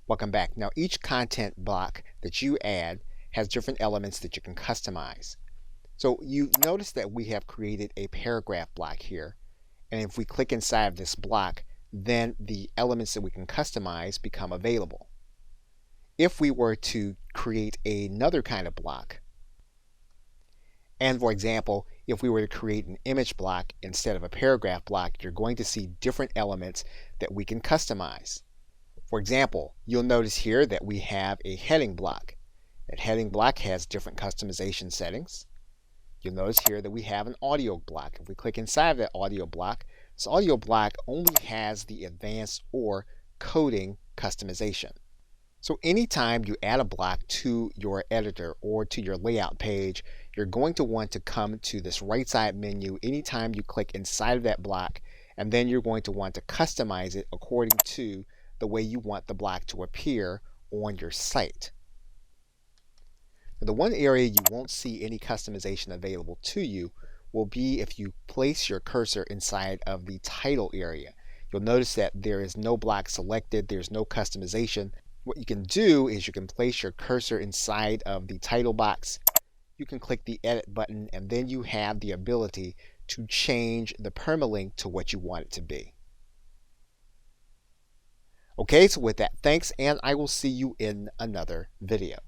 Welcome back. Now each content block that you add has different elements that you can customize. So you notice that we have created a paragraph block here, and if we click inside of this block, then the elements that we can customize become available. If we were to create another kind of block, and for example, if we were to create an image block instead of a paragraph block, you're going to see different elements that we can customize. For example, you'll notice here that we have a heading block. That heading block has different customization settings. You'll notice here that we have an audio block. If we click inside of that audio block, this audio block only has the advanced or coding customization. So anytime you add a block to your editor or to your layout page, you're going to want to come to this right side menu anytime you click inside of that block, and then you're going to want to customize it according to the way you want the block to appear on your site. Now, the one area you won't see any customization available to you will be if you place your cursor inside of the title area. You'll notice that there is no block selected, there's no customization. What you can do is you can place your cursor inside of the title box. You can click the edit button, and then you have the ability to change the permalink to what you want it to be. Okay, so with that, thanks, and I will see you in another video.